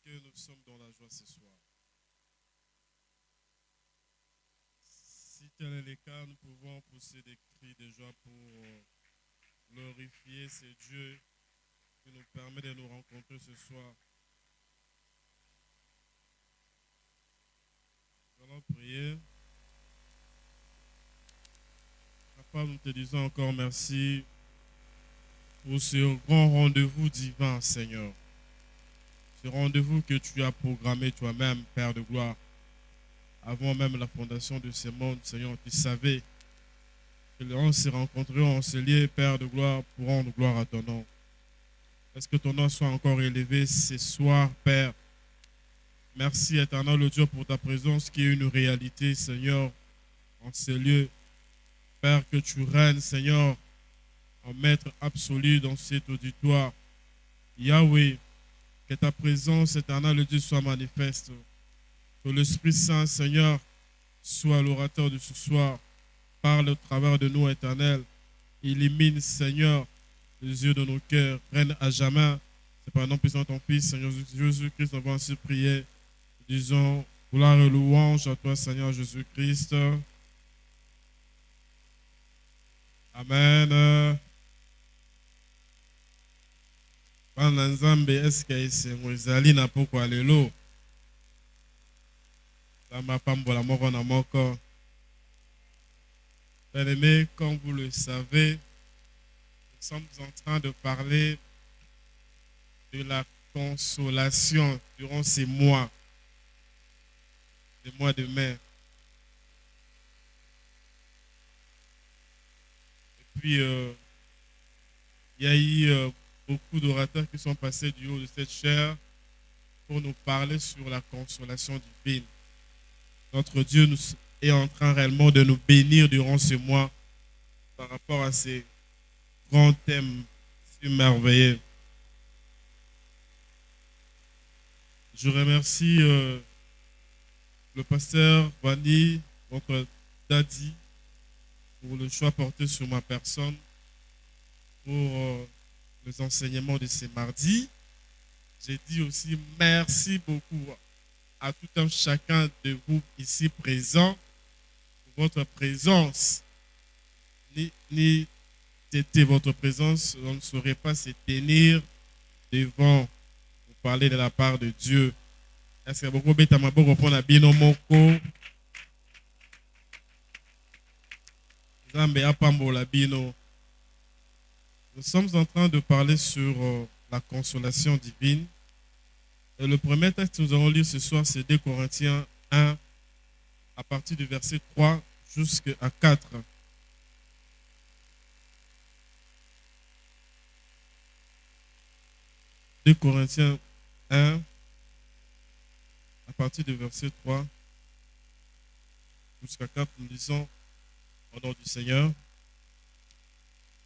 que nous sommes dans la joie ce soir. Si tel est le cas, nous pouvons pousser des cris de joie pour glorifier ce Dieu qui nous permet de nous rencontrer ce soir. Nous allons prier. Papa, nous te disons encore merci pour ce grand rendez-vous divin, Seigneur. Ce rendez-vous que tu as programmé toi-même, Père de gloire. Avant même la fondation de ce monde, Seigneur, tu savais que on se rencontrerait, on se liait, Père de gloire, pour rendre gloire à ton nom. Est-ce que ton nom soit encore élevé ce soir, Père? Merci, éternel le Dieu, pour ta présence qui est une réalité, Seigneur, en ces lieux. Père, que tu règnes, Seigneur, en maître absolu dans cet auditoire. Yahweh, que ta présence, éternel le Dieu, soit manifeste. Que l'Esprit Saint, Seigneur, soit l'orateur de ce soir. Parle au travers de nous, éternel. Illumine, Seigneur, les yeux de nos cœurs. Règne à jamais. C'est par le nom puissant de ton Fils, Seigneur Jésus-Christ, nous avons ainsi prié. Disons, gloire et louange à toi, Seigneur Jésus-Christ. Amen. Bana Nzambe eske esengo ezali na pokwa lelo. Nzambe apambola moko na moko. Bien-aimés, comme vous le savez, nous sommes en train de parler de la consolation durant ces mois, les mois de mai. Et puis, il y a eu beaucoup d'orateurs qui sont passés du haut de cette chaire pour nous parler sur la consolation divine. Notre Dieu est en train réellement de nous bénir durant ce mois par rapport à ces grands thèmes si merveilleux. Je remercie le pasteur Wani, votre daddy, pour le choix porté sur ma personne pour les enseignements de ce mardi. J'ai dit aussi merci beaucoup à tout un chacun de vous ici présents pour votre présence. Ni c'était votre présence, on ne saurait pas se tenir devant vous parler de la part de Dieu. Est-ce que beaucoup de gens pour la bino moko? Zambe apambo la bino. Nous sommes en train de parler sur la consolation divine. Et le premier texte que nous allons lire ce soir, c'est 2 Corinthiens 1, à partir du verset 3 jusqu'à 4. « 2 Corinthiens 1, à partir du verset 3 jusqu'à 4, nous lisons au nom du Seigneur.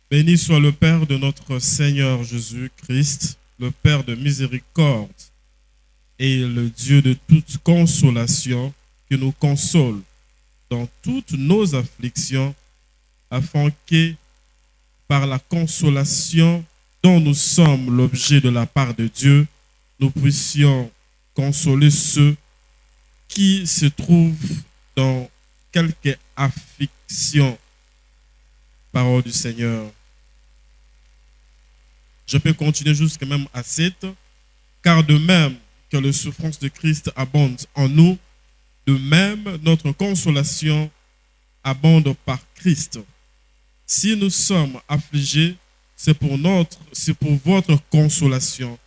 Béni soit le Père de notre Seigneur Jésus-Christ, le Père de miséricorde et le Dieu de toute consolation qui nous console dans toutes nos afflictions, afin que, par la consolation dont nous sommes l'objet de la part de Dieu, nous puissions consoler ceux qui se trouvent dans quelque affliction. Parole du Seigneur. Je peux continuer jusqu'à même à 7, car de même que les souffrances de Christ abondent en nous, de même notre consolation abonde par Christ. Si nous sommes affligés, c'est pour votre consolation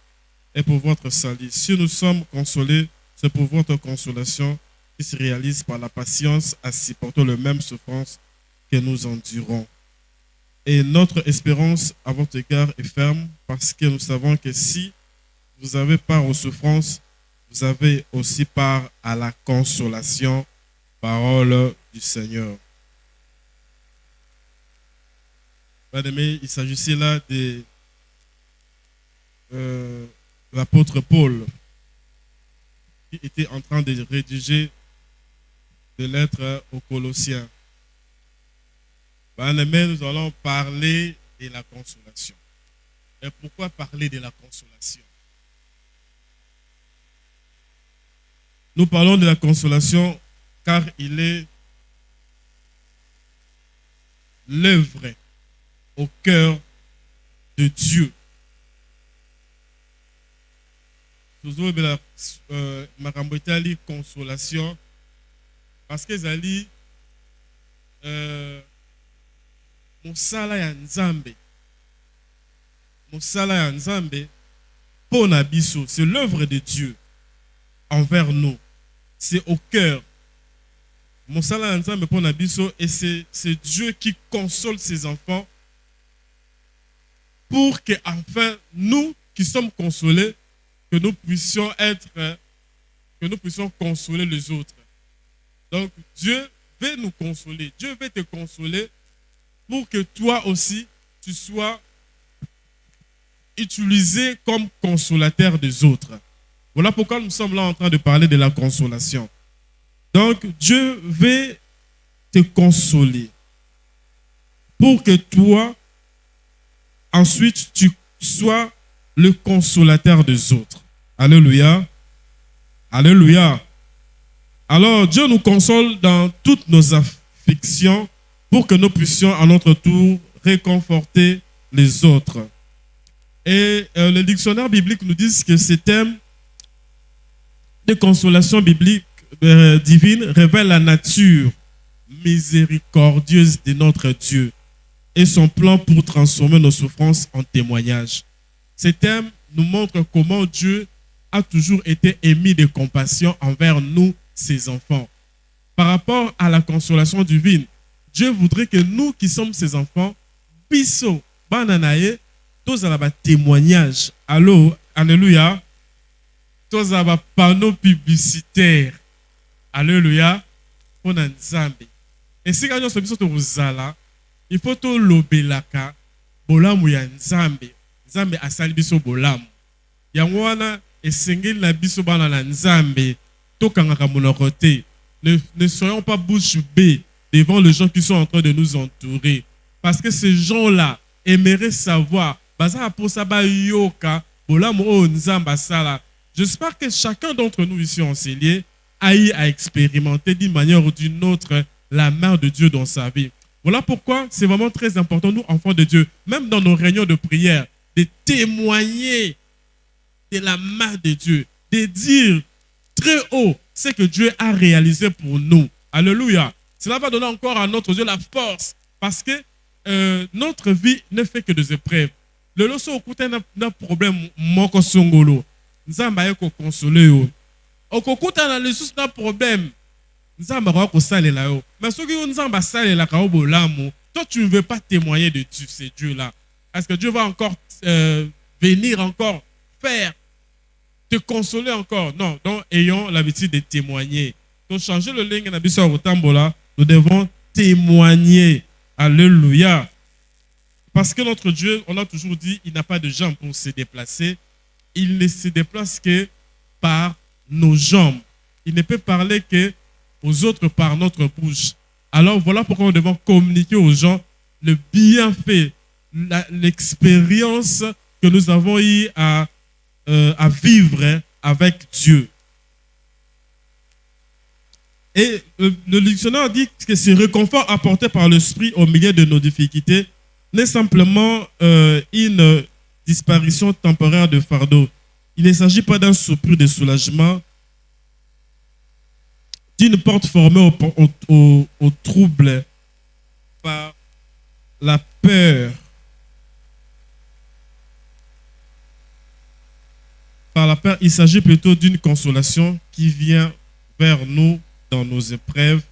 et pour votre salut. Si nous sommes consolés, c'est pour votre consolation qui se réalise par la patience à supporter le même souffrance que nous endurons. Et notre espérance à votre égard est ferme parce que nous savons que si vous avez part aux souffrances, vous avez aussi part à la consolation. Parole du Seigneur. Bien-aimés, il s'agissait là de l'apôtre Paul qui était en train de rédiger des lettres aux Colossiens. Bien-aimés, nous allons parler de la consolation. Et pourquoi parler de la consolation? Nous parlons de la consolation car il est l'œuvre au cœur de Dieu. Toujours makambo etali consolation parce que ezali mosala ya Nzambe. Mosala ya Nzambe pona biso, c'est l'œuvre de Dieu envers nous. C'est au cœur. Mosala ya Nzambe pona biso et c'est Dieu qui console ses enfants pour que enfin nous qui sommes consolés que nous puissions consoler les autres. Donc Dieu veut nous consoler. Dieu veut te consoler pour que toi aussi tu sois utilisé comme consolateur des autres. Voilà pourquoi nous sommes là en train de parler de la consolation. Donc Dieu veut te consoler pour que toi ensuite tu sois le consolateur des autres. Alléluia. Alléluia. Alors Dieu nous console dans toutes nos afflictions pour que nous puissions à notre tour réconforter les autres. Et le dictionnaire biblique nous dit que ces thèmes de consolation biblique divine révèlent la nature miséricordieuse de notre Dieu et son plan pour transformer nos souffrances en témoignages. Ces thèmes nous montrent comment Dieu a toujours été émis de compassion envers nous, ses enfants. Par rapport à la consolation divine, Dieu voudrait que nous qui sommes ses enfants, biso, bananaye, tous à la témoignage. Allô, alléluia. Tous à la panneau publicitaire. Alléluia. On a Nzambe. Et si nous sommes tous aux il faut tout l'obélaka, bolamu ya Nzambe. Nzambe asali biso bolamu. Yango wana esengeli na biso bana na Nzambe tokangaka monoko te. Ne soyons pas bouche bée devant les gens qui sont en train de nous entourer. Parce que ces gens-là aimeraient savoir baza pour ça ba yoka bolamu o Nzamba sala. J'espère que chacun d'entre nous ici en Célier a eu à expérimenter d'une manière ou d'une autre la main de Dieu dans sa vie. Voilà pourquoi c'est vraiment très important, nous, enfants de Dieu, même dans nos réunions de prière, de témoigner de la main de Dieu, de dire très haut ce que Dieu a réalisé pour nous. Alléluia. Cela va donner encore à notre Dieu la force parce que notre vie ne fait que des épreuves. Le loso okuta na problème moko songolo. Nzamba yeko consoler yo. Okuta na lesus na problème. Nzamba ko salela yo. Mais ce que Nzamba salela ka obolamu, toi tu ne veux pas témoigner de ce Dieu là. Est-ce que Dieu va encore venir encore faire te consoler encore? Non, donc ayons l'habitude de témoigner. Donc changer le ligne na biso otambola, nous devons témoigner. Alléluia. Parce que notre Dieu, on a toujours dit, il n'a pas de jambes pour se déplacer. Il ne se déplace que par nos jambes. Il ne peut parler que aux autres par notre bouche. Alors voilà pourquoi nous devons communiquer aux gens le bienfait, l'expérience que nous avons eu à vivre avec Dieu. Et le dictionnaire dit que ce réconfort apporté par l'Esprit au milieu de nos difficultés n'est simplement une disparition temporaire de fardeau. Il ne s'agit pas d'un soupir de soulagement, d'une porte formée au trouble par la peur. Par la peur, il s'agit plutôt d'une consolation qui vient vers nous dans nos épreuves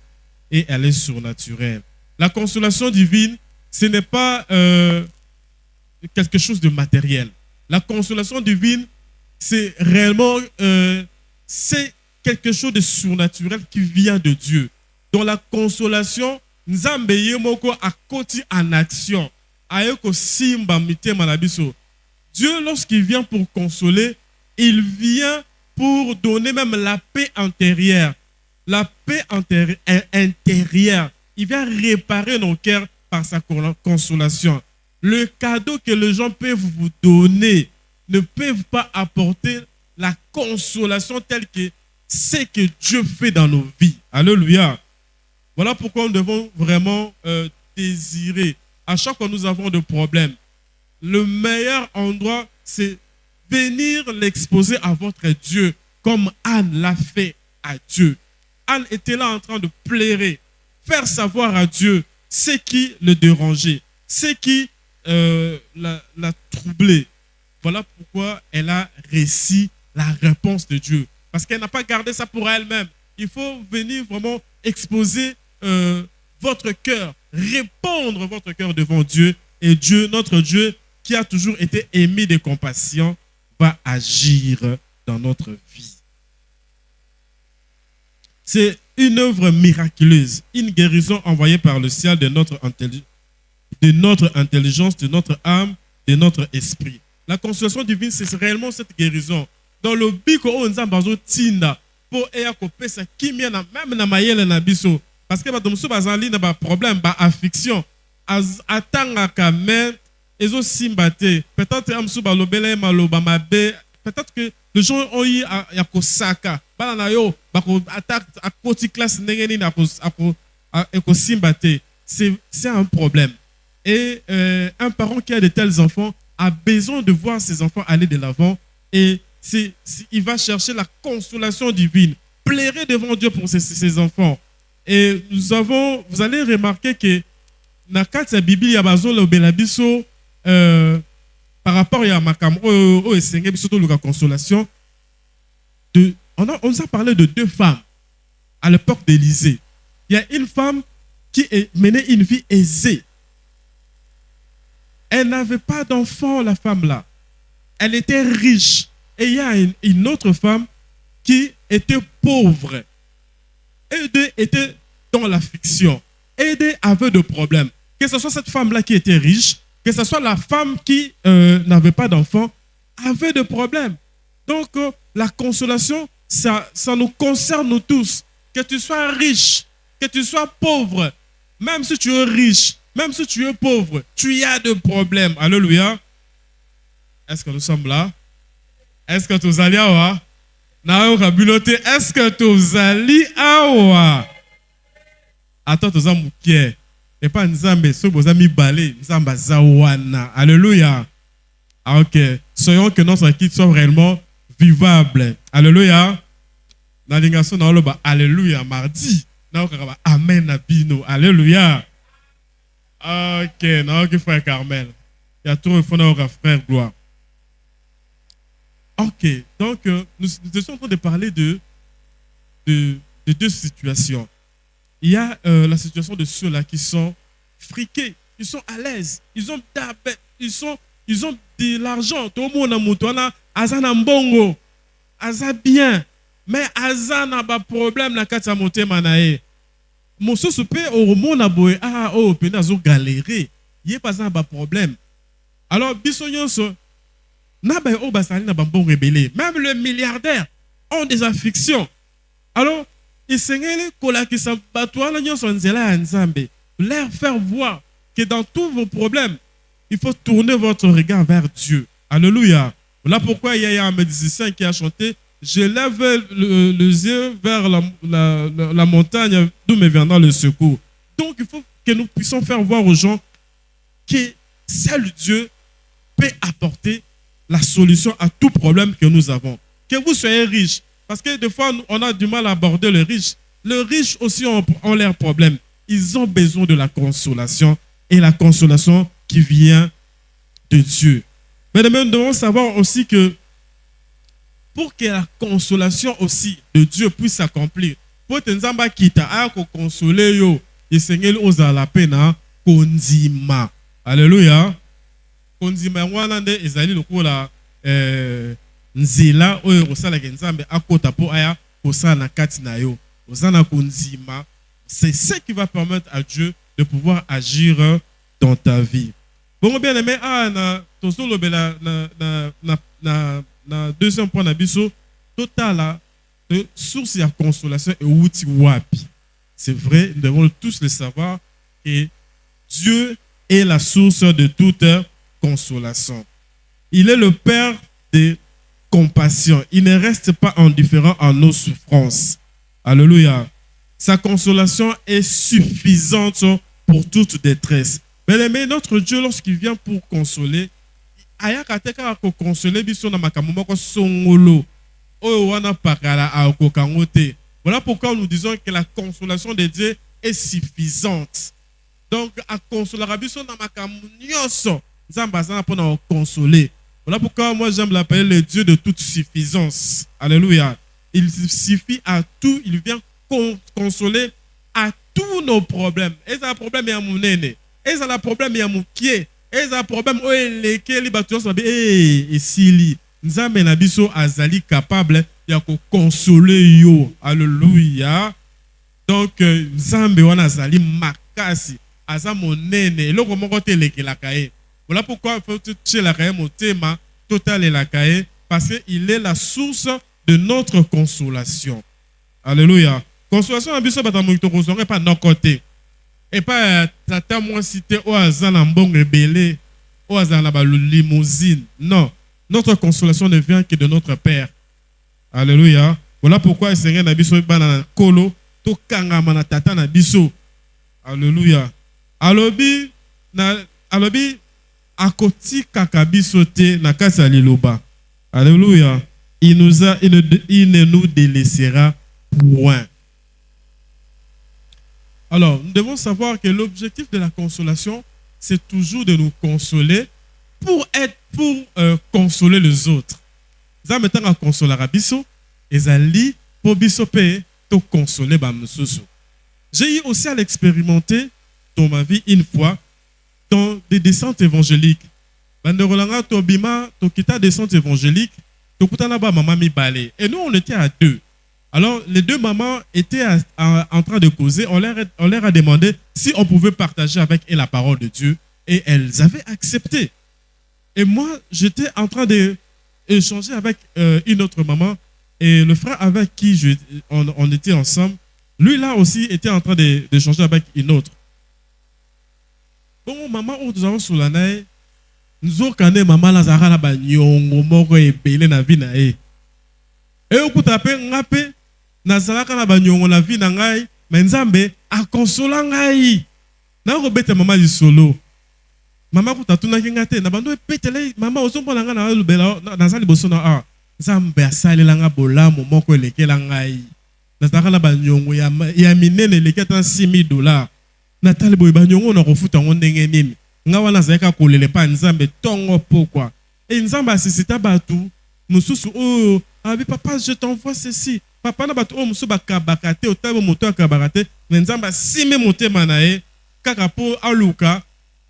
et elle est surnaturelle. La consolation divine, ce n'est pas quelque chose de matériel. La consolation divine, c'est réellement c'est quelque chose de surnaturel qui vient de Dieu. Dans la consolation, Nzambe yemoko akoti en action. Ayeko simba mitema na biso. Dieu, lorsqu'il vient pour consoler, il vient pour donner même la paix intérieure. La paix intérieure. Il vient réparer nos cœurs par sa consolation. Le cadeau que les gens peuvent vous donner ne peuvent pas apporter la consolation telle que ce que Dieu fait dans nos vies. Alléluia. Voilà pourquoi nous devons vraiment désirer. À chaque fois que nous avons des problèmes, le meilleur endroit, c'est venir l'exposer à votre Dieu, comme Anne l'a fait à Dieu. Anne était là en train de pleurer, faire savoir à Dieu ce qui le dérangeait, ce qui l'a troublé. Voilà pourquoi elle a réussi la réponse de Dieu. Parce qu'elle n'a pas gardé ça pour elle-même. Il faut venir vraiment exposer votre cœur, répandre votre cœur devant Dieu. Et Dieu, notre Dieu, qui a toujours été aimé de compassion, va agir dans notre vie. C'est une œuvre miraculeuse, une guérison envoyée par le ciel de notre intelligence, de notre âme, de notre esprit. La consolation divine, c'est réellement cette guérison. Dans le biko on zambazo tinda pour eya kopesa kimia na même na mayele na biso parce que bato musu bazali na ba problème ba affliction atanga kame ezo simbate peut-être amsu ba lobele maloba mabe peut-être que les gens ont eu ya kosaka bana na yo ba ko attaque à côté classe ndengeni na ko simbate c'est un problème et un parent qui a de tels enfants a besoin de voir ses enfants aller de l'avant et il va chercher la consolation divine. Plairez devant Dieu pour ses enfants. Et vous allez remarquer que dans la Bible, il y a par rapport à la consolation, on nous a parlé de deux femmes à l'époque d'Élisée. Il y a une femme qui menait une vie aisée. Elle n'avait pas d'enfant, la femme-là. Elle était riche. Et il y a une autre femme qui était pauvre. Et deux étaient dans l'affliction. Et deux avaient des problèmes. Que ce soit cette femme-là qui était riche, que ce soit la femme qui n'avait pas d'enfant, avait des problèmes. Donc, la consolation, ça nous concerne nous tous. Que tu sois riche, que tu sois pauvre, même si tu es riche, même si tu es pauvre, tu as des problèmes. Alléluia. Est-ce que nous sommes là? Est-ce que tu allez awa? Est-ce que tu allez awa? Attends, tu allez moukier. Et pas nzambe, so vous avez balé, nzamba zawana. Alléluia. Ok. Soyons que notre équipe soit réellement vivable. Alléluia. Nalingaso na oloba alléluia mardi. Na okaba amen na bino. Alléluia. Ok, na ok frère Carmel. Il y a tout le fond na frère gloire. Ok, donc nous sommes en train de parler de deux situations. Il y a la situation de ceux-là qui sont friqués, ils sont à l'aise, ils ont de l'argent. Tout le monde a moutona, azana mbongo, aza bien, mais azana ba problème na kati ya motema na ye. Mosusu pe au monde a boye pena zo galérer, yé pas un ba problème. Alors biso nyonso même le milliardaire ont des afflictions. Alors, il leur faire voir que dans tous vos problèmes, il faut tourner votre regard vers Dieu. Alléluia. Voilà pourquoi il y a un musicien qui a chanté « Je lève les yeux vers la montagne d'où me viendra le secours. » Donc, il faut que nous puissions faire voir aux gens que seul Dieu peut apporter la solution à tout problème que nous avons. Que vous soyez riche, parce que des fois, on a du mal à aborder les riches. Les riches aussi ont leurs problèmes. Ils ont besoin de la consolation et la consolation qui vient de Dieu. Mais nous devons savoir aussi que pour que la consolation aussi de Dieu puisse s'accomplir, pour que Nzamba kita a consoler yo, et Seigneur osa la peine konzima. Alléluia. Konzima wana nde ezali lokola nzela oyo kosala ke Nzambe akota po aya kosala na kati na yo. Ozana konzima, c'est ce qui va permettre à Dieu de pouvoir agir dans ta vie. Bon bien aimé, na tosolo bela na deuxième point na biso total de source de consolation et outil wapi. C'est vrai, nous devons tous le savoir que Dieu est la source de toute consolation. Il est le Père de compassion. Il ne reste pas indifférent à nos souffrances. Alléluia. Sa consolation est suffisante pour toute détresse. Mais notre Dieu, lorsqu'il vient pour consoler, ayakateka ko consoler biso na makambo moko songolo. Oyo wana pakala akokangote. Voilà pourquoi nous disons que la consolation de Dieu est suffisante. Donc, à consoler biso na makambo nyonso, nzamba za na pona consoler. Voilà pourquoi moi j'aime l'appeler le Dieu de toute suffisance. Alléluia. Il suffit à tout, il vient consoler à tous nos problèmes. Et ça, le problème est à mon nene. Et ça, le problème est à mon pied. Et ça, le problème est à mon pied. Et si Nzambe na biso azali capable de consoler yo. Alléluia. Donc, Nzambe wana azali makasi. Aza mon nene. Loko moko te leke la kae. Voilà pourquoi il faut toucher la cahier, mon thème total et la cahier, parce qu'il est la source de notre consolation. Alléluia. Consolation, à biso batamoito consolation, pas non côté. Et pas tata moi cité au hasard en bon rebelle, au hasard la limousine. Non. Notre consolation ne vient que de notre Père. Alléluia. Voilà pourquoi le Seigneur na biso banana kolo, to kangama na tata na biso. Alléluia. Alobi, akoti kakabiso te na kasa liloba. Alléluia. Il ne nous délaissera point. Alors, nous devons savoir que l'objectif de la consolation, c'est toujours de nous consoler pour consoler les autres. Ça mettant à consoler biso, ezali pour biso pe to consoler ba mususu. J'ai eu aussi à l'expérimenter dans ma vie une fois dans des descentes évangéliques. Banderolanga tobima to kita descente évangélique, to kutana ba mama mi balé. Et nous on était à deux. Alors les deux mamans étaient en train de causer, on leur a demandé si on pouvait partager avec elles la parole de Dieu et elles avaient accepté. Et moi, j'étais en train d'échanger avec une autre maman et le frère avec qui on était ensemble, lui là aussi était en train d'échanger avec une autre. Bon, maman, nous avons sous la neige, nous avons quand maman la zara la banyongo moko ebele na vie na e. Et au coup tapé ngapé na zara la banyongo na vie na ngai, mais Nzambe a consola ngai. Na ko bete maman du solo. Maman ko tatuna ngate na bando petele maman ozombo na nga na lubela na zali boso na a. Nzambe asalela nga bolamu moko elekela ngai. Na zara la banyongo ya minene leketa $6,000. Natali boy banyongo na kofuta ngo ndenge nini nga wana zaka kolele pa Nzambe tongo pokwa et Nzambe asisita batu mususu oh abi papa je t'envoie ceci papa na batu oh musu bakabakate otabo moto akabakate mais Nzambe asime motema na ye kaka po aluka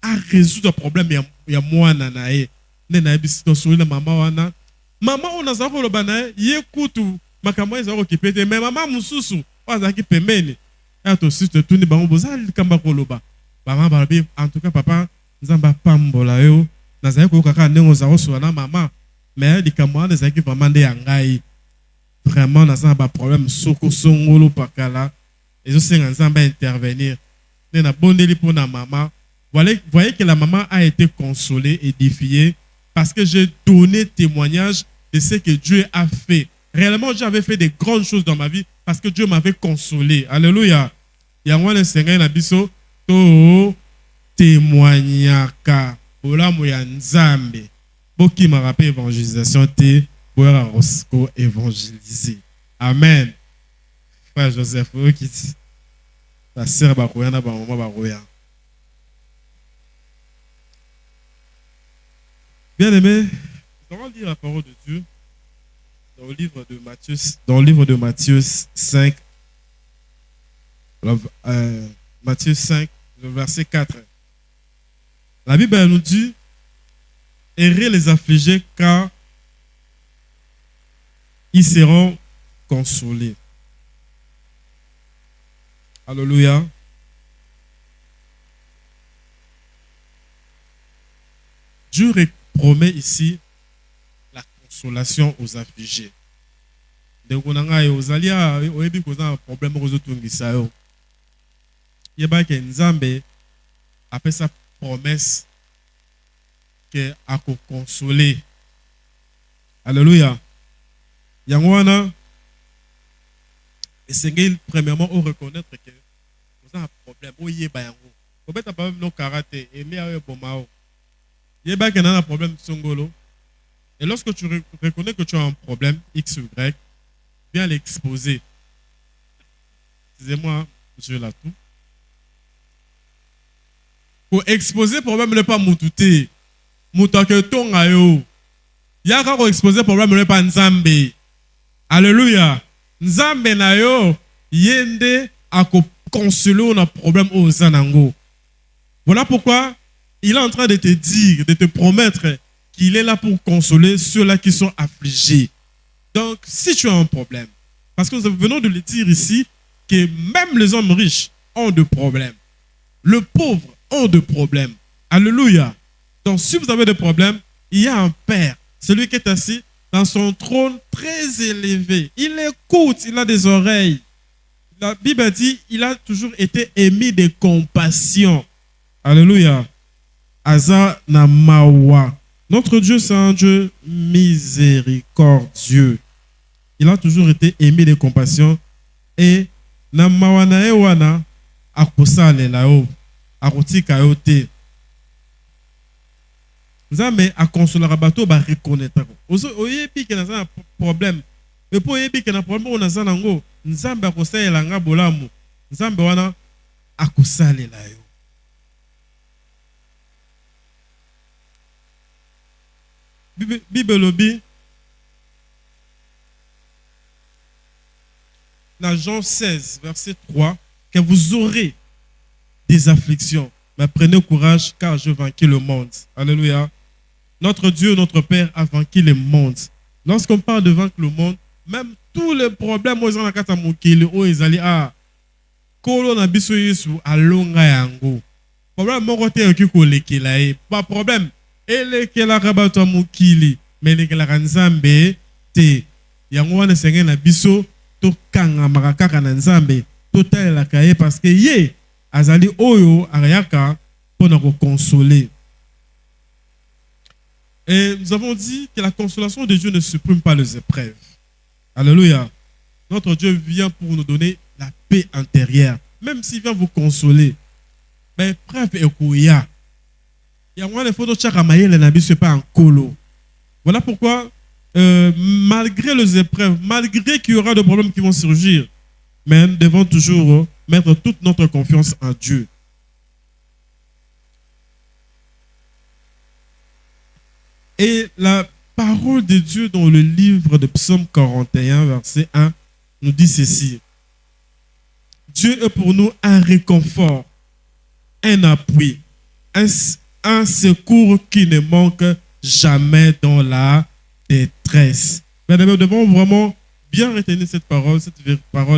a résoudre problème ya mwana na ye ne na bisito soli na mama wana mama ona za ko loba na ye kutu makambo za ko kipete mais mama mususu wazaki pembeni. En tout cas, papa, Nzamba pambola yo, nazali ko kaka ndenge ozako so na mama, mais likamwa nazaki vraiment de yangai. Vraiment nazamba problème soko songolo pakala. Et je sais Nzamba intervenir. Na bondeli pour na maman. Voyez que la maman a été consolée, édifiée parce que j'ai donné témoignage de ce que Dieu a fait. Réellement, Dieu avait fait des grandes choses dans ma vie parce que Dieu m'avait consolé. Alléluia. Yango le Seigneur na biso to témoignaka ola moya Nzambe. Boki m'a rappelé évangélisation te boya rosko évangéliser. Amen. Frère Joseph qui ta sœur ba koya na ba mama ba koya. Bien aimé, nous allons lire la parole de Dieu dans le livre de Matthieu 5. Matthieu 5, le verset 4. La Bible nous dit, errez les affligés car ils seront consolés. Alléluia. Dieu promet ici la consolation aux affligés. Donc on a un problème il y a que Nzambe après sa promesse que a consoler. Alléluia. Yangwana, essayez premièrement au reconnaître que vous avez un problème. Vous avez un problème de karaté. Et vous avez un problème de songolo. Et lorsque tu reconnais que tu as un problème X ou Y, viens l'exposer. Excusez-moi, je l'ai tout. Pour exposer le problème, ne pas moutouter. Moutake tonga yo. Yaka ko exposer le problème, ne pas nzambe. Alléluia. Nzambe na yo yende a consoler un problème aux zanango. Voilà pourquoi il est en train de te dire, de te promettre qu'il est là pour consoler ceux-là qui sont affligés. Donc, si tu as un problème, parce que nous venons de le dire ici, que même les hommes riches ont des problèmes. Le pauvre ont des problèmes. Alléluia. Donc, si vous avez des problèmes, il y a un Père, celui qui est assis dans son trône très élevé. Il écoute, il a des oreilles. La Bible dit, il a toujours été émis de compassion. Alléluia. Aza Namawa. Notre Dieu, c'est un Dieu miséricordieux. Il a toujours été émis de compassion. Et Namawa na ewana akusale lao. Akutika yote. Nzambe a consoler bato ba reconnaître. Oyebi ke na un problème. Mais pour oyebi ke na problème on a zanango. Nzambe akusale nga bolamu. Nzambe wana akusale la yo. Bible lobby dans Jean 16 verset 3 que vous aurez des afflictions, mais prenez courage car je vaincu le monde. Alléluia. Notre Dieu, notre Père a vaincu le monde. Lorsqu'on parle de vaincre le monde, même tous les problèmes aux gens kata mokili o ezali a kolo na biso Yesu alonga yango. Problème moko te yoki ko lekela e, pas problème. Elekela kabato mokili, mais elekela nzambe te. Yango wana senge na biso to kanga makaka na nzambe to talela kaye parce que ye azali oyo ayaka pour nous consoler. Et nous avons dit que la consolation de Dieu ne supprime pas les épreuves. Alléluia. Notre Dieu vient pour nous donner la paix intérieure. Même s'il vient vous consoler, mais épreuve est kouya. Voilà pourquoi, malgré les épreuves, malgré qu'il y aura des problèmes qui vont surgir, mais nous devons toujours mettre toute notre confiance en Dieu. Et la parole de Dieu dans le livre de Psaume 41, verset 1, nous dit ceci. Dieu est pour nous un réconfort, un appui, un secours qui ne manque jamais dans la détresse. Mais nous devons vraiment bien retenir cette parole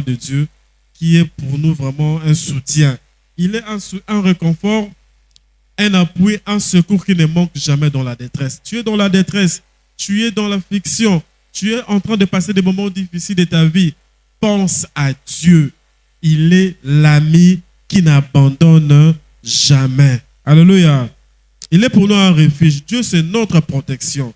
de Dieu qui est pour nous vraiment un soutien. Il est un réconfort, un appui, un secours qui ne manque jamais dans la détresse. Tu es dans la détresse, tu es dans l'affliction, tu es en train de passer des moments difficiles de ta vie. Pense à Dieu. Il est l'ami qui n'abandonne jamais. Alléluia. Il est pour nous un refuge. Dieu, c'est notre protection.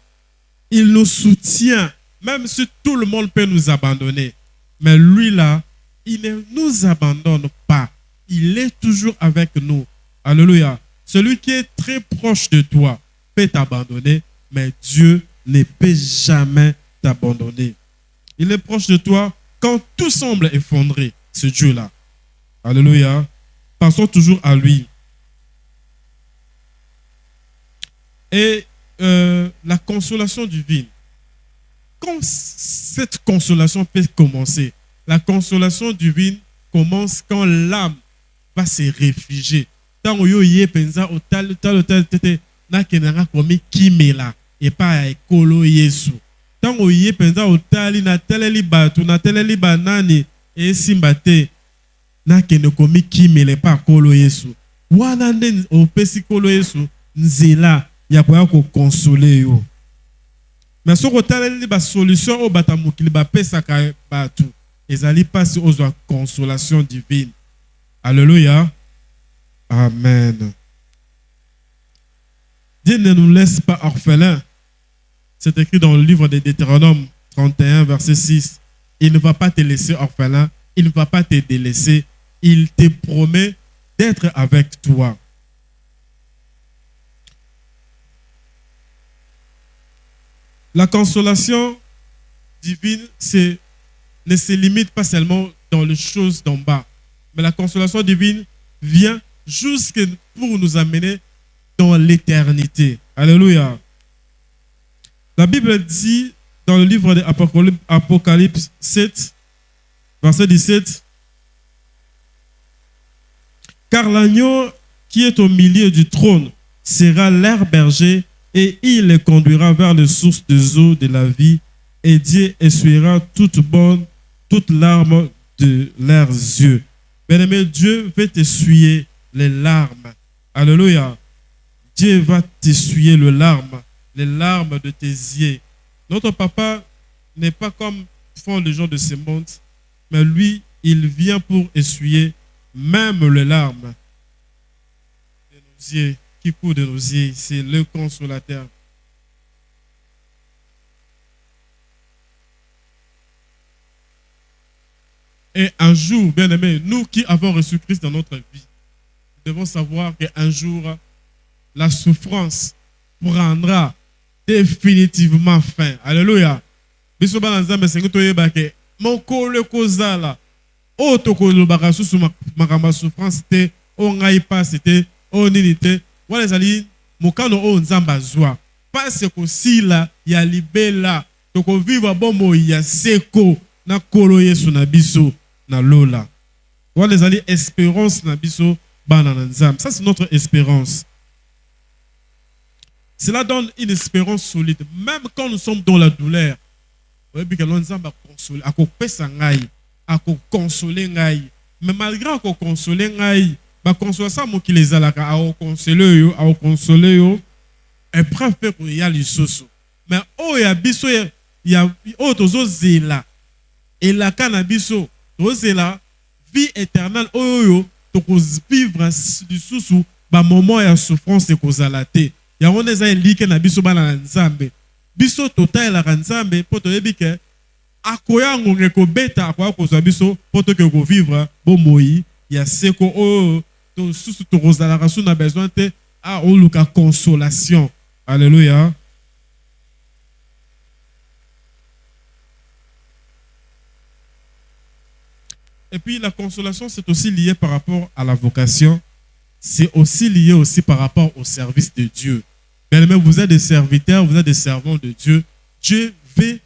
Il nous soutient, même si tout le monde peut nous abandonner. Mais lui, là, il ne nous abandonne pas. Il est toujours avec nous. Alléluia. Celui qui est très proche de toi peut t'abandonner, mais Dieu ne peut jamais t'abandonner. Il est proche de toi quand tout semble effondré, ce Dieu-là. Alléluia. Pensons toujours à lui. Et la consolation divine. Quand cette consolation peut commencer, la consolation divine commence quand l'âme va se réfugier. Tant que yoye penza au tal tete na kenanga komi kimela et pas ekolo Yesu. Tant que yoye penza au tali na teleli batu na teleli banani et simbate na kene komi kimela pas kolo Yesu. Wana nde opesi kolo Yesu nzela ya kwa ko consoler yo. Mais ce que ba solution au batamukili ba pesa ka batu ezali passe aux consolation divine. Alléluia. Amen. Dieu ne nous laisse pas orphelins. C'est écrit dans le livre de Deutéronome 31, verset 6. Il ne va pas te laisser orphelin, il ne va pas te délaisser, il te promet d'être avec toi. La consolation divine ne se limite pas seulement dans les choses d'en bas, mais la consolation divine vient jusque pour nous amener dans l'éternité. Alléluia. La Bible dit dans le livre d'Apocalypse 7, verset 17, car l'agneau qui est au milieu du trône sera leur berger et il les conduira vers les sources des eaux de la vie et Dieu essuiera toute larme de leurs yeux. Bien-aimé, Dieu va t'essuyer les larmes. Alléluia. Dieu va t'essuyer les larmes de tes yeux. Notre papa n'est pas comme font les gens de ce monde, mais lui, il vient pour essuyer même les larmes de nos yeux, qui coulent de nos yeux. C'est le consolateur. Et un jour, bien aimé, nous qui avons reçu Christ dans notre vie, nous devons savoir qu'un jour, la souffrance prendra définitivement fin. Alléluia. Biso ba nzambe sengi toyeba ke mokolo kozala o tokolo baka susu makamba souffrance te o ngai passe te o nini te wala ezali mokano o nzamba zwa passe kosila ya libela toko vivre bomo ya seko na kolo Yesu na biso na lola wala ezali espérance na biso bana na nzambe. Ça c'est notre espérance. Cela donne une espérance solide. Même quand nous sommes dans la douleur, mais malgré qu'on console, consoler ça, moi qui les a là, consoler, et préfère qu'il y a les soso. Mais oh, il y a biso, il y a autres zéla. Et la cannabiso, zéla, vie éternelle, oh, tu peux vivre du soso, moment il y a souffrance et causalité. Ya on eza elike na biso bana nzambe biso total la nzambe poto yebike akoya ngonge ko beta akoya ko za biso poto ke ko vivre bo moyi ya seko o to susu to rozala rasu na besoin te a oluka consolation. Alléluia. Et puis la consolation c'est aussi lié par rapport à la vocation. C'est aussi lié aussi par rapport au service de Dieu. Bien-aimés, vous êtes des serviteurs, vous êtes des servants de Dieu. Dieu veut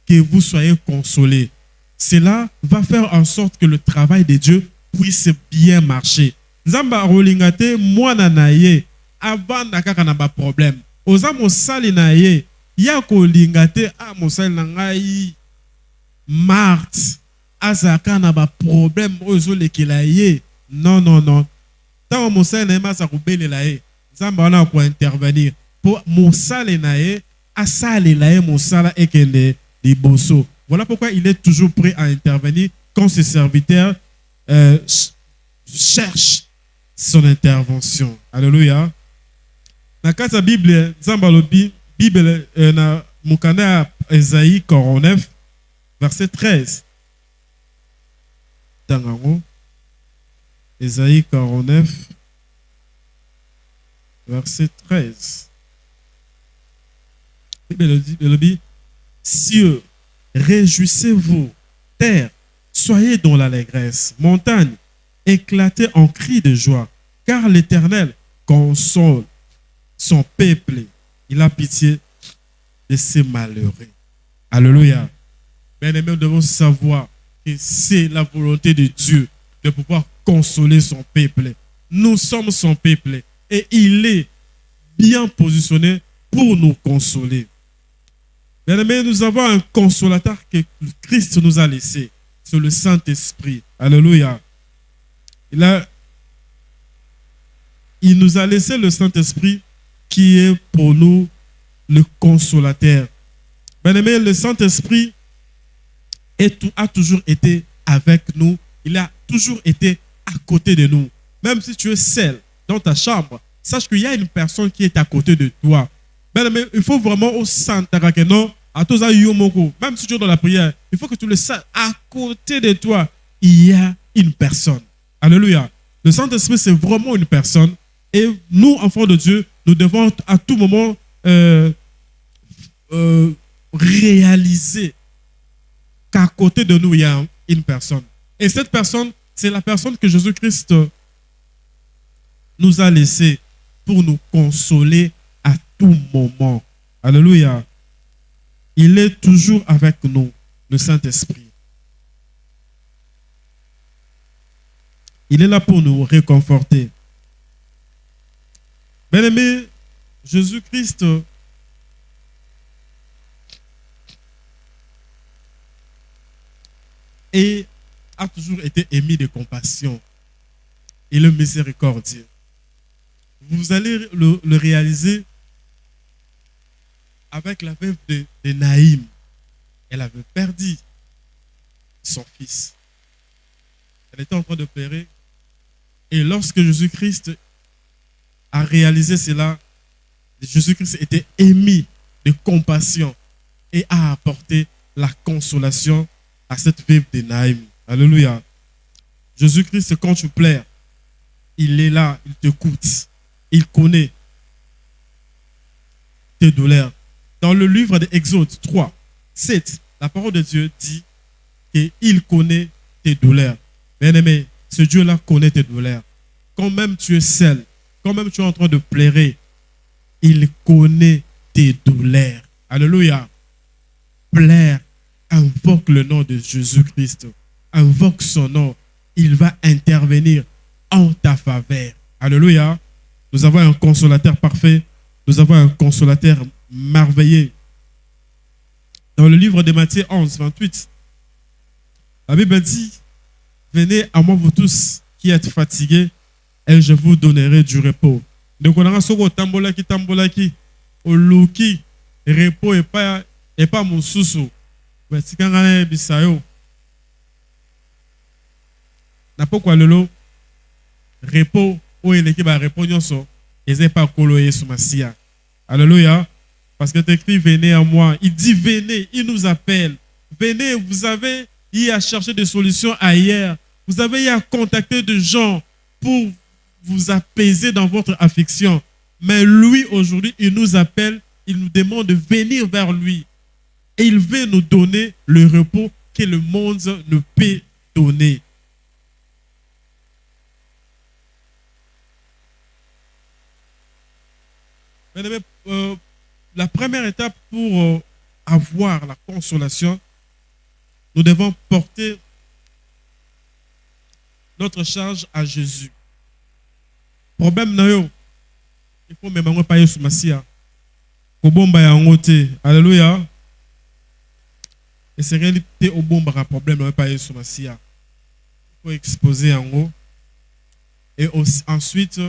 que vous soyez consolés. Cela va faire en sorte que le travail de Dieu puisse bien marcher. Nzamba rolingate mwana na ye avanda kaka na ba problème. Oza mosali na ye ya ko lingate a mosali na ngai Marthe azaka na ba problème ozo lekela ye. Non non non. Tant Moussa n'a pas sa coupelle là, Zambana pour intervenir pour Moussa nae, asale lae Moussa et qu'elle les bosso. Voilà pourquoi il est toujours prêt à intervenir quand ses serviteurs cherchent son intervention. Alléluia. Dans la Bible, Zambalobi, Bible na Mukanda Esaïe 49, verset 13. Tangango. Ésaïe 49, verset 13. Il dit, cieux, réjouissez-vous, terre, soyez dans l'allégresse, montagne, éclatez en cris de joie, car l'Éternel console son peuple. Il a pitié de ses malheureux. Alléluia. Bien-aimés, nous devons savoir que c'est la volonté de Dieu de pouvoir consoler son peuple. Nous sommes son peuple et il est bien positionné pour nous consoler. Bien-aimés, nous avons un consolateur que Christ nous a laissé. C'est le Saint-Esprit. Alléluia. Il nous a laissé le Saint-Esprit qui est pour nous le consolateur. Bien-aimés, le Saint-Esprit a toujours été avec nous. Il a toujours été à côté de nous. Même si tu es seul dans ta chambre, sache qu'il y a une personne qui est à côté de toi. Bien-aimé, il faut vraiment au centre que non, Même si tu es dans la prière, il faut que tu le saches. À côté de toi, il y a une personne. Alléluia. Le Saint-Esprit, c'est vraiment une personne. Et nous, enfants de Dieu, nous devons à tout moment réaliser qu'à côté de nous, il y a une personne. Et cette personne, c'est la personne que Jésus-Christ nous a laissée pour nous consoler à tout moment. Alléluia. Il est toujours avec nous, le Saint-Esprit. Il est là pour nous réconforter. Bien-aimé, Jésus-Christ a toujours été émis de compassion et le miséricordieux. Vous allez le réaliser avec la veuve de Naïm. Elle avait perdu son fils. Elle était en train de pleurer. Et lorsque Jésus-Christ a réalisé cela, Jésus-Christ était émis de compassion et a apporté la consolation à cette veuve de Naïm. Alléluia. Jésus-Christ, quand tu pleures, il est là, il t'écoute. Il connaît tes douleurs. Dans le livre d'Exode 3, 7, la parole de Dieu dit qu'il connaît tes douleurs. Bien-aimé, ce Dieu-là connaît tes douleurs. Quand même tu es seul, quand même tu es en train de pleurer, il connaît tes douleurs. Alléluia. Pleure, invoque le nom de Jésus-Christ. Invoque son nom. Il va intervenir en ta faveur. Alléluia. Nous avons un consolateur parfait. Nous avons un consolateur merveilleux. Dans le livre de Matthieu 11, 28, la Bible dit, venez à moi vous tous qui êtes fatigués et je vous donnerai du repos. Donc on a un tambolaki, oluki, repos et pas mon sousou. Mais si quand on a bisayo, n'a pas quoi lolo, repos, ou il est va répondre sur, et c'est pas coloyer sous ma sia. Alléluia. Parce que tu écris, venez à moi. Il dit, venez, il nous appelle. Venez, vous avez eu à chercher des solutions ailleurs. Vous avez eu à contacter des gens pour vous apaiser dans votre affliction. Mais lui, aujourd'hui, il nous appelle, il nous demande de venir vers lui. Et il veut nous donner le repos que le monde ne peut donner. La première étape pour avoir la consolation, nous devons porter notre charge à Jésus. Problème non, il faut même pas y sous Massia. Alléluia. Et c'est réalité au bon problème non pas y sous Massia. Il faut exposer en haut. Et ensuite,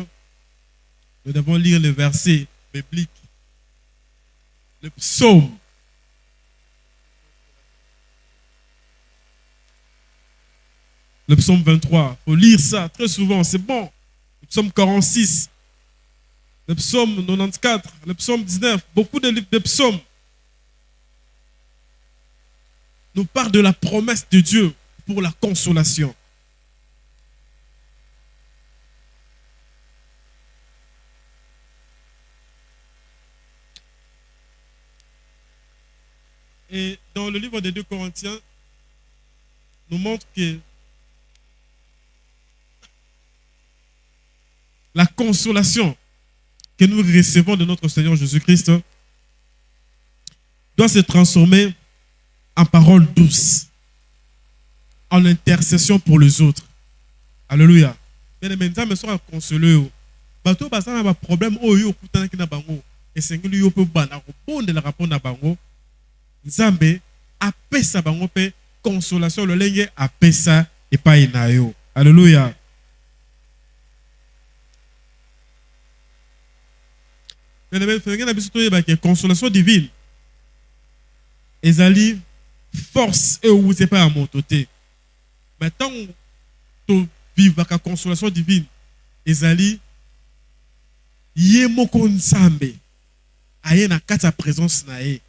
nous devons lire le verset biblique. Le psaume. Le psaume 23. Il faut lire ça très souvent, c'est bon. Le psaume 46. Le psaume 94. Le psaume 19. Beaucoup de livres de psaumes nous parlent de la promesse de Dieu pour la consolation. Et dans le livre des 2 Corinthiens, nous montre que la consolation que nous recevons de notre Seigneur Jésus-Christ doit se transformer en paroles douces, en intercession pour les autres. Alléluia. Bien aimé, nous sommes consolés. Bateau basa na ba problème oyo kutana kina bango. Et c'est que lui peut bana ko bonde la répondre na bango. Nzambe apesa bango pe consolation le lenge apesa et pas inayo. Alléluia. Mais le fait que consolation divine ezali force et où c'est pas à mon côté. Maintenant tu vivre la consolation divine ezali yemoko nzambe aye na kati ya présence na ye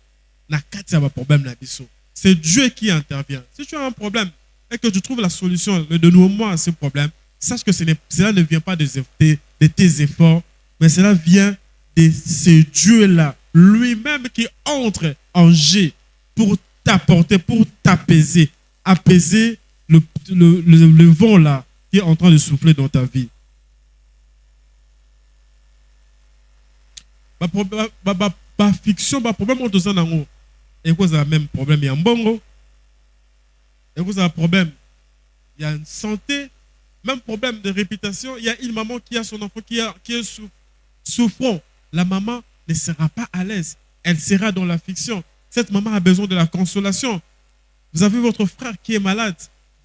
na kati ya problème na biso. C'est Dieu qui intervient. Si tu as un problème et que tu trouves la solution, le dénouement à ce problème, sache que cela ne vient pas de tes efforts, mais cela vient de ce Dieu-là, lui-même qui entre en jeu pour t'apporter, pour t'apaiser, apaiser le vent là qui est en train de souffler dans ta vie. Ma fiction, ma problème, on te sent en haut. Et vous avez le même problème, il y a un bongo. Et vous avez un problème, il y a une santé, même problème de réputation. Il y a une maman qui a son enfant qui est souffrant. La maman ne sera pas à l'aise. Elle sera dans la fiction. Cette maman a besoin de la consolation. Vous avez votre frère qui est malade.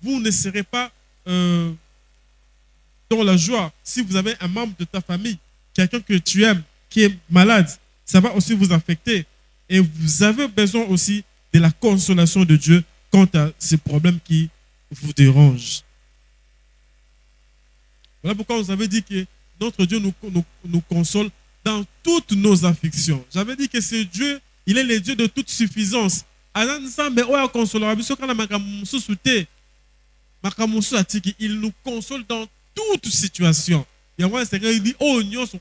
Vous ne serez pas dans la joie. Si vous avez un membre de ta famille, quelqu'un que tu aimes, qui est malade, ça va aussi vous affecter. Et vous avez besoin aussi de la consolation de Dieu quant à ces problèmes qui vous dérangent. Voilà pourquoi vous avez dit que notre Dieu nous console dans toutes nos afflictions. J'avais dit que c'est Dieu, il est le Dieu de toute suffisance. Il nous console dans toute situation. Il dit, oh, nous sommes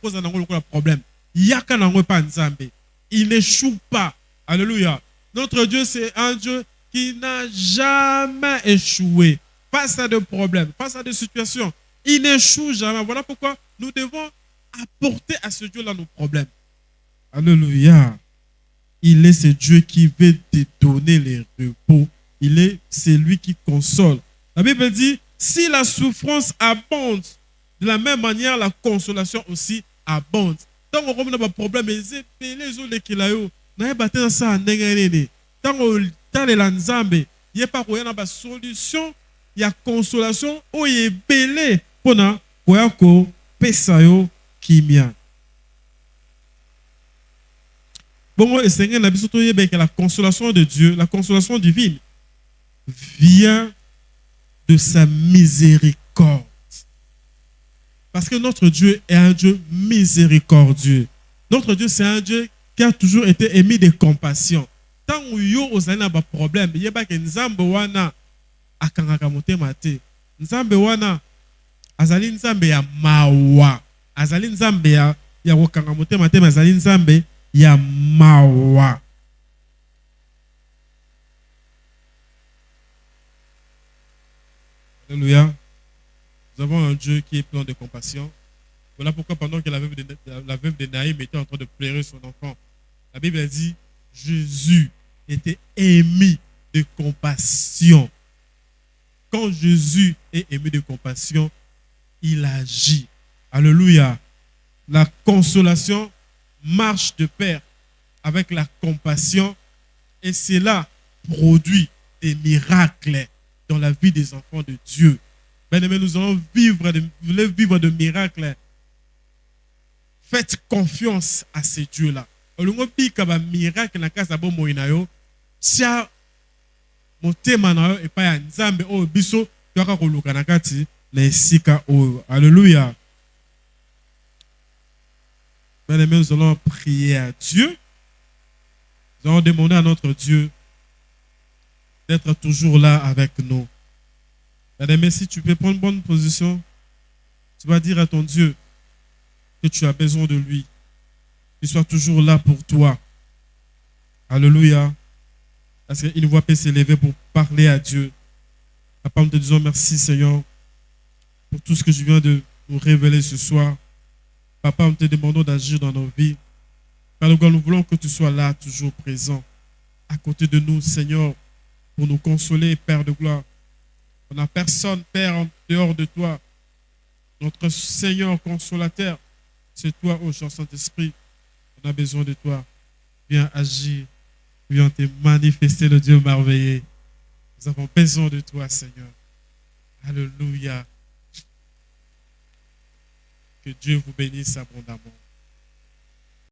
un problème. Il n'échoue pas. Alléluia. Notre Dieu, c'est un Dieu qui n'a jamais échoué face à des problèmes, face à des situations. Il n'échoue jamais. Voilà pourquoi nous devons apporter à ce Dieu-là nos problèmes. Alléluia. Il est ce Dieu qui veut te donner les repos. C'est lui qui console. La Bible dit, si la souffrance abonde, de la même manière, la consolation aussi abonde. Tant qu'on a un problème, les autres qui l'ont, n'a pas de ça, tant qu'on a il n'y a pas de solution, il y a consolation, ou il y a belé pour que pesayo kimia. Bon, et Seigneur, la consolation de Dieu, la consolation divine, vient de sa miséricorde. Parce que notre Dieu est un Dieu miséricordieux. Notre Dieu, c'est un Dieu qui a toujours été émis de compassion. Tant que vous avez un problème, il y a pas que Nzambe wana akangaka motema te. Nzambe wana azali Nzambe ya mawa. Azali Nzambe ya kokanga motema te, azali Nzambe ya mawa. Alléluia. Nous avons un Dieu qui est plein de compassion. Voilà pourquoi pendant que la veuve de Naïm était en train de pleurer son enfant, la Bible dit, Jésus était émis de compassion. Quand Jésus est émis de compassion, il agit. Alléluia. La consolation marche de pair avec la compassion et cela produit des miracles dans la vie des enfants de Dieu. Bien-aimés, nous allons vivre de miracles. Faites confiance à ces dieux-là. Miracle na kasa bo moinayo tia motema na yo epa ya Nzambe o biso toka koluka na kati na esika o. Alléluia. Bien-aimés, nous allons prier à Dieu. Nous allons demander à notre Dieu d'être toujours là avec nous. Bien-aimé, si tu peux prendre une bonne position, tu vas dire à ton Dieu que tu as besoin de lui. Qu'il soit toujours là pour toi. Alléluia. Parce qu'une voix peut s'élever pour parler à Dieu. Papa, nous te disons merci, Seigneur, pour tout ce que je viens de nous révéler ce soir. Papa, nous te demandons d'agir dans nos vies. Par le nous voulons que tu sois là, toujours présent, à côté de nous, Seigneur, pour nous consoler, Père de gloire. On n'a personne, Père, en dehors de toi. Notre Seigneur consolateur, c'est toi, ô Saint-Esprit. On a besoin de toi. Viens agir. Viens te manifester, le Dieu merveilleux. Nous avons besoin de toi, Seigneur. Alléluia. Que Dieu vous bénisse abondamment.